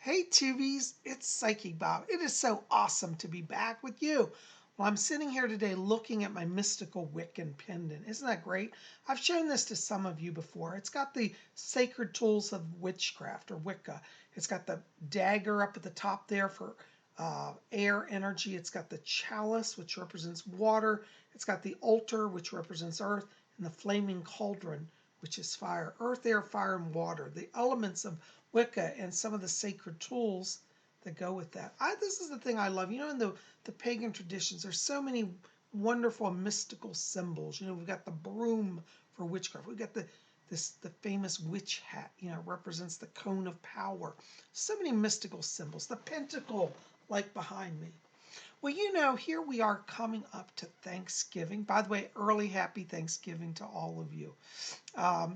Hey Tubies, it's Psychic Bob. It is so awesome to be back with you. Well, I'm sitting here today looking at my mystical Wiccan pendant. Isn't that great? I've shown this to some of you before. It's got the sacred tools of witchcraft or Wicca. It's got the dagger up at the top there for air energy. It's got the chalice, which represents water. It's got the altar, which represents earth, and the flaming cauldron, which is fire. Earth, air, fire, and water. The elements of Wicca and some of the sacred tools that go with that. This is the thing I love. You know, in the pagan traditions, there's so many wonderful mystical symbols. You know, we've got the broom for witchcraft. We've got the famous witch hat, you know, represents the cone of power. So many mystical symbols. The pentacle, like behind me. Well, you know, here we are coming up to Thanksgiving. By the way, early happy Thanksgiving to all of you.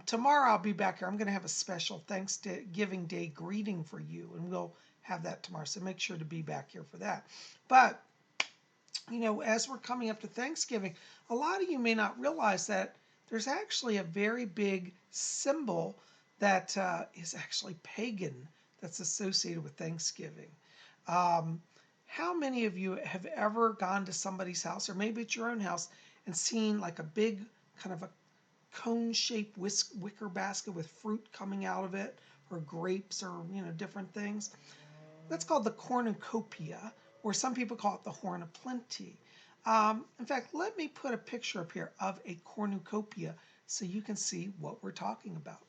Tomorrow I'll be back here. I'm going to have a special Thanksgiving Day greeting for you, and we'll have that tomorrow. So make sure to be back here for that. But, you know, as we're coming up to Thanksgiving, a lot of you may not realize that there's actually a very big symbol that is actually pagan that's associated with Thanksgiving. How many of you have ever gone to somebody's house, or maybe at your own house, and seen like a big kind of a cone-shaped wicker basket with fruit coming out of it, or grapes, or, you know, different things? That's called the Cornucopia, or some people call it the Horn of Plenty. In fact, let me put a picture up here of a cornucopia so you can see what we're talking about.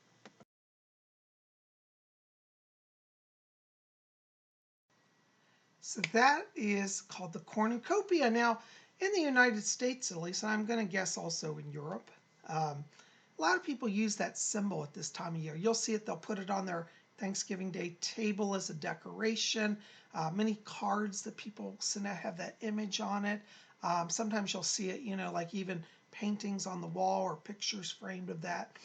So that is called the cornucopia. Now, in the United States, at least, and I'm going to guess also in Europe, a lot of people use that symbol at this time of year. You'll see it, they'll put it on their Thanksgiving Day table as a decoration. Many cards that people send out have that image on it. Sometimes you'll see it, you know, like even paintings on the wall or pictures framed of that.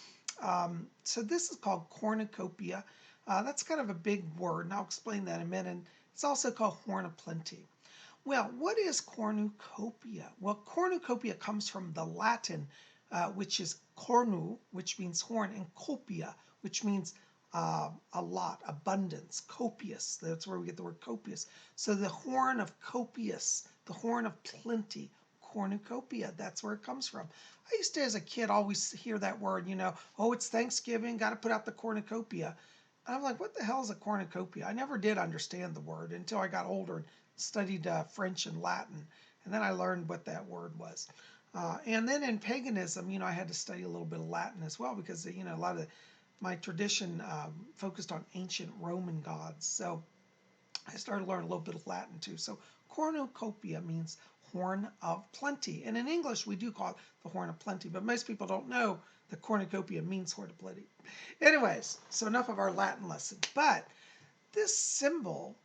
So this is called cornucopia. That's kind of a big word, and I'll explain that in a minute. It's also called Horn of Plenty. Well, what is cornucopia? Well, cornucopia comes from the Latin, which is cornu, which means horn, and copia, which means a lot, abundance, copious. That's where we get the word copious. So the horn of copious, the horn of plenty, cornucopia, that's where it comes from. I used to, as a kid, always hear that word, you know, oh, it's Thanksgiving, got to put out the cornucopia. I'm like, what the hell is a cornucopia? I never did understand the word until I got older and studied French and Latin, and then I learned what that word was. And then in paganism, you know, I had to study a little bit of Latin as well because, you know, a lot of my tradition focused on ancient Roman gods. So I started to learn a little bit of Latin too. So cornucopia means horn of plenty. And in English, we do call it the horn of plenty, but most people don't know that cornucopia means horn of plenty. Anyways, so enough of our Latin lesson. But this symbol,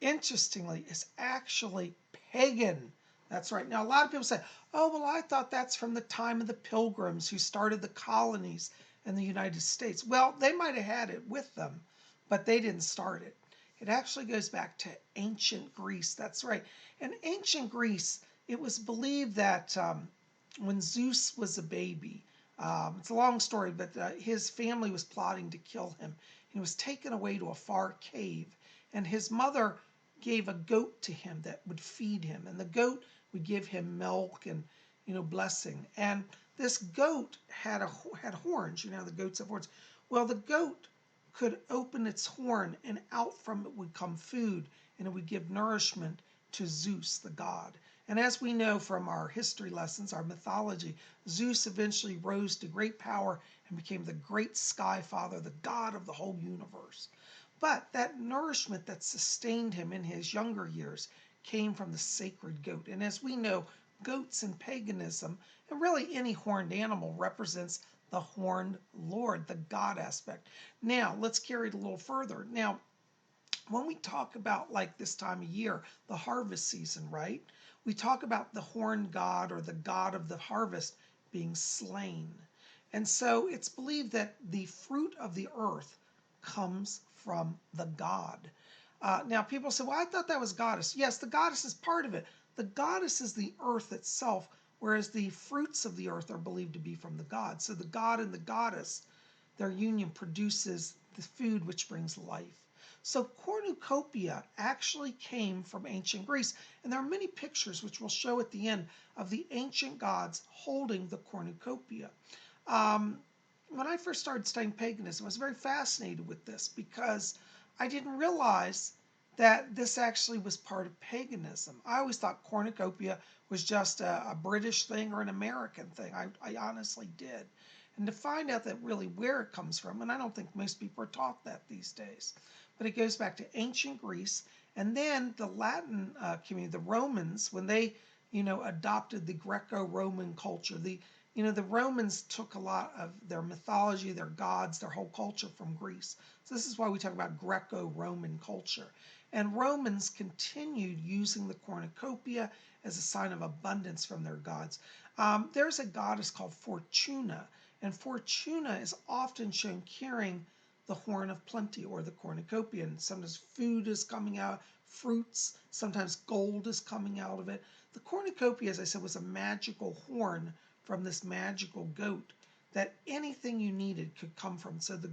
interestingly, is actually pagan. That's right. Now, a lot of people say, oh, well, I thought that's from the time of the Pilgrims who started the colonies in the United States. Well, they might have had it with them, but they didn't start it. It actually goes back to ancient Greece. That's right. In ancient Greece, it was believed that when Zeus was a baby, it's a long story, but his family was plotting to kill him. He was taken away to a far cave, and his mother gave a goat to him that would feed him, and the goat would give him milk and, you know, blessing. And this goat had horns. You know, the goats have horns. Well, the goat could open its horn, and out from it would come food, and it would give nourishment to Zeus, the god. And as we know from our history lessons, our mythology, Zeus eventually rose to great power and became the great sky father, the god of the whole universe. But that nourishment that sustained him in his younger years came from the sacred goat. And as we know, goats in paganism, and really any horned animal, represents the horned Lord, the God aspect. Now, let's carry it a little further. Now, when we talk about like this time of year, the harvest season, right? We talk about the horned god or the god of the harvest being slain. And so it's believed that the fruit of the earth comes from the god. Now, people say, well, I thought that was goddess. Yes, the goddess is part of it. The goddess is the earth itself, whereas the fruits of the earth are believed to be from the god. So the god and the goddess, their union produces the food which brings life. So cornucopia actually came from ancient Greece, and there are many pictures which we'll show at the end of the ancient gods holding the cornucopia. When I first started studying paganism, I was very fascinated with this because I didn't realize that this actually was part of paganism. I always thought cornucopia was just a British thing or an American thing. I honestly did. And to find out that really where it comes from, and I don't think most people are taught that these days, but it goes back to ancient Greece. And then the Latin community, the Romans, when they, adopted the Greco-Roman culture, the Romans took a lot of their mythology, their gods, their whole culture from Greece. So this is why we talk about Greco-Roman culture. And Romans continued using the cornucopia as a sign of abundance from their gods. There's a goddess called Fortuna, and Fortuna is often shown carrying the horn of plenty or the cornucopia. And sometimes food is coming out, fruits, sometimes gold is coming out of it. The cornucopia, as I said, was a magical horn from this magical goat that anything you needed could come from. So the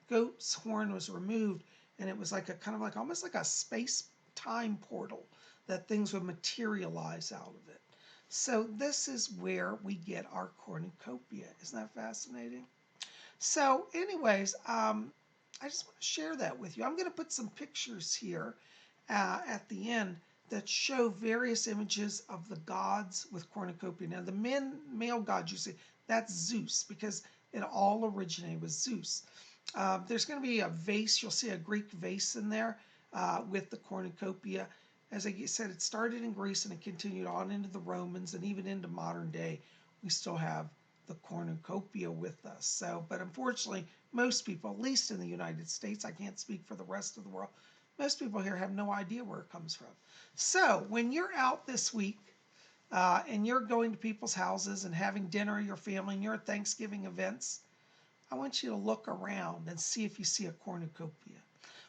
goat's horn was removed, and it was like a kind of like almost like a space-time portal that things would materialize out of it. So this is where we get our cornucopia. Isn't that fascinating? So anyways, I just want to share that with you. I'm going to put some pictures here at the end that show various images of the gods with cornucopia. Now, the male god you see, that's Zeus, because it all originated with Zeus. There's going to be a vase. You'll see a Greek vase in there with the cornucopia. As I said, it started in Greece and it continued on into the Romans and even into modern day. We still have the cornucopia with us. So, but unfortunately, most people, at least in the United States, I can't speak for the rest of the world, most people here have no idea where it comes from. So when you're out this week and you're going to people's houses and having dinner with your family and you're at Thanksgiving events, I want you to look around and see if you see a cornucopia.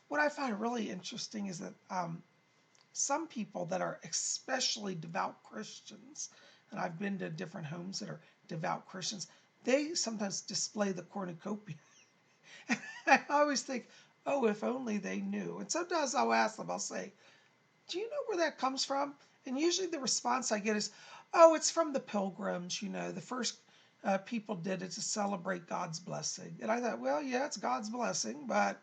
What I find really interesting is that some people that are especially devout Christians, and I've been to different homes that are devout Christians, they sometimes display the cornucopia. And I always think, oh, if only they knew. And sometimes I'll ask them, I'll say, do you know where that comes from? And usually the response I get is, oh, it's from the pilgrims, the first people did it to celebrate God's blessing. And I thought, well, yeah, it's God's blessing, but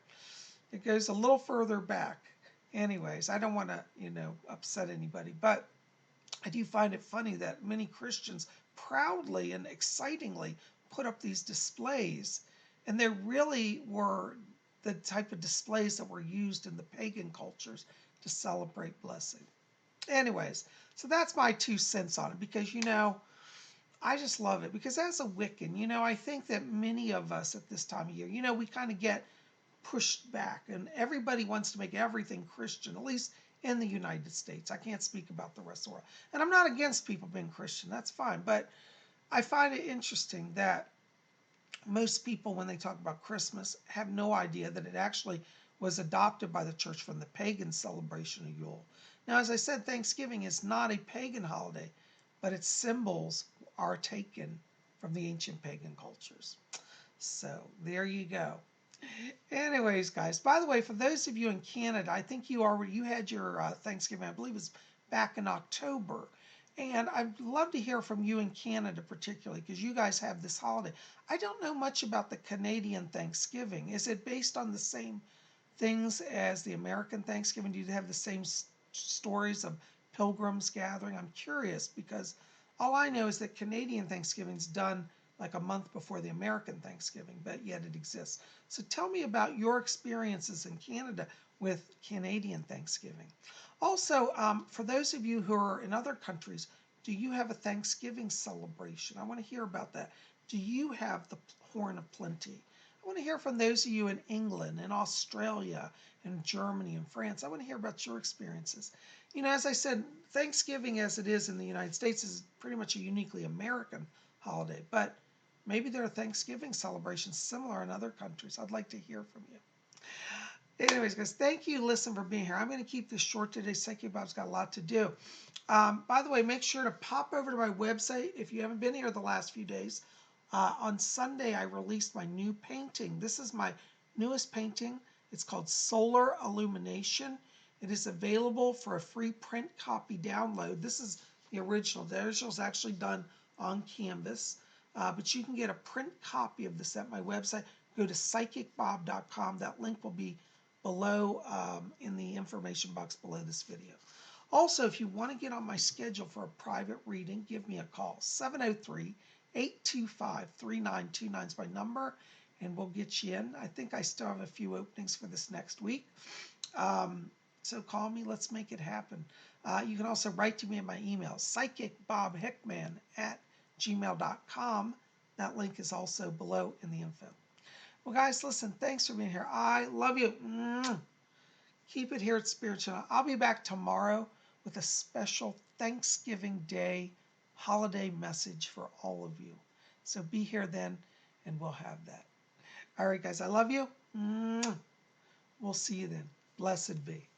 it goes a little further back. Anyways, I don't want to, upset anybody, but I do find it funny that many Christians proudly and excitingly put up these displays, and they really were the type of displays that were used in the pagan cultures to celebrate blessing. Anyways, so that's my 2 cents on it because, I just love it because as a Wiccan, I think that many of us at this time of year, we kind of get pushed back and everybody wants to make everything Christian, at least in the United States. I can't speak about the rest of the world. And I'm not against people being Christian, that's fine. But I find it interesting that most people, when they talk about Christmas, have no idea that it actually was adopted by the church from the pagan celebration of Yule. Now, as I said, Thanksgiving is not a pagan holiday, but its symbols are taken from the ancient pagan cultures. So there you go. Anyways, guys, by the way, for those of you in Canada, I think you had your Thanksgiving, I believe it was back in October. And I'd love to hear from you in Canada particularly, because you guys have this holiday. I don't know much about the Canadian Thanksgiving. Is it based on the same things as the American Thanksgiving? Do you have the same stories of pilgrims gathering? I'm curious because all I know is that Canadian Thanksgiving's done like a month before the American Thanksgiving, but yet it exists. So tell me about your experiences in Canada with Canadian Thanksgiving. Also, for those of you who are in other countries, do you have a Thanksgiving celebration? I want to hear about that. Do you have the Horn of Plenty? I want to hear from those of you in England and Australia and Germany and France. I want to hear about your experiences. As I said, Thanksgiving as it is in the United States is pretty much a uniquely American holiday, but maybe there are Thanksgiving celebrations similar in other countries. I'd like to hear from you. Anyways, guys, thank you, Listen, for being here. I'm going to keep this short today. PsychicBob's got a lot to do. By the way, make sure to pop over to my website if you haven't been here the last few days. On Sunday, I released my new painting. This is my newest painting. It's called Solar Illumination. It is available for a free print copy download. This is the original. The original is actually done on canvas, but you can get a print copy of this at my website. Go to PsychicBob.com. That link will be below in the information box below this video. Also, if you want to get on my schedule for a private reading, give me a call. 703-825-3929 is my number, and we'll get you in. I think I still have a few openings for this next week. So call me. Let's make it happen. You can also write to me in my email, PsychicBobHickman@gmail.com. That link is also below in the info. Well, guys, listen, thanks for being here. I love you. Keep it here at Spirit Channel. I'll be back tomorrow with a special Thanksgiving Day holiday message for all of you. So be here then, and we'll have that. All right, guys, I love you. We'll see you then. Blessed be.